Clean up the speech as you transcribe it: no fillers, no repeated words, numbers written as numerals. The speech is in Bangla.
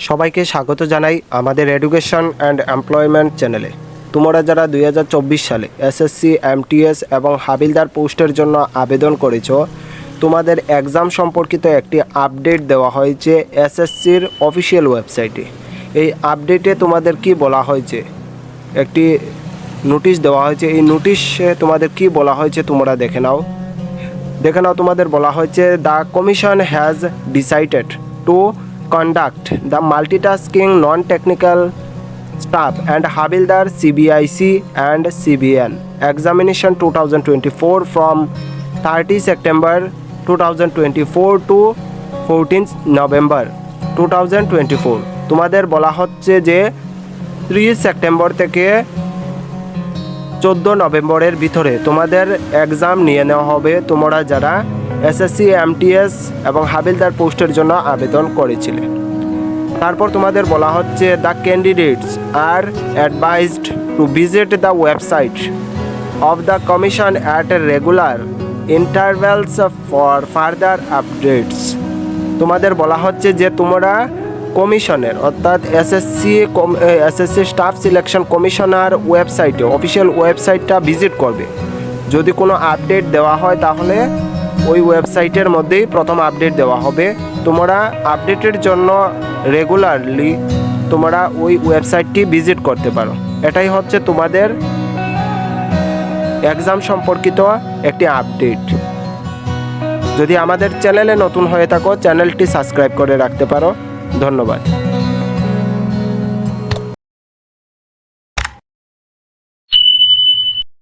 সবাইকে স্বাগত জানাই আমাদের এডুকেশন অ্যান্ড এমপ্লয়মেন্ট চ্যানেলে। তোমরা যারা 2024 সালে এসএসসি, এমটিএস এবং হাবিলদার পোস্টের জন্য আবেদন করেছো, তোমাদের এক্সাম সম্পর্কিত একটি আপডেট দেওয়া হয়েছে এসএসসির অফিসিয়াল ওয়েবসাইটে। এই আপডেটে তোমাদের কি বলা হয়েছে, একটি নোটিশ দেওয়া হয়েছে। এই নোটিশে তোমাদের কি বলা হয়েছে তোমরা দেখে নাও। তোমাদের বলা হয়েছে, the commission has decided to conduct the multitasking non-technical staff and Havildar CBIC and CBN examination 2024 from 30 September 2024 to 14 November 2024। তোমাদের বলা হচ্ছে যে 30 সেপ্টেম্বর থেকে 14 নভেম্বরের ভিতরে তোমাদের এক্সাম নিয়ে নেওয়া হবে, তোমরা যারা এসএসসি, এমটিএস এবং হাবিলদার পোস্টের জন্য আবেদন করেছিলে। তারপর তোমাদের বলা হচ্ছে, the candidates are অ্যাডভাইজড to visit the website of the commission at regular intervals for further updates. তোমাদের বলা হচ্ছে যে তোমরা কমিশনের অর্থাৎ এসএসসি স্টাফ সিলেকশন কমিশনার ওয়েবসাইটে, অফিসিয়াল ওয়েবসাইটটা ভিজিট করবে। যদি কোনো আপডেট দেওয়া হয় তাহলে ওই ওয়েবসাইটের মধ্যেই প্রথম আপডেট দেওয়া হবে। তোমরা আপডেটের জন্য রেগুলারলি তোমরা ওই ওয়েবসাইটটি ভিজিট করতে পারো। এটাই হচ্ছে তোমাদের এক্সাম সম্পর্কিত একটি আপডেট। যদি আমাদের চ্যানেলে নতুন হয়ে থাকো, চ্যানেলটি সাবস্ক্রাইব করে রাখতে পারো। ধন্যবাদ।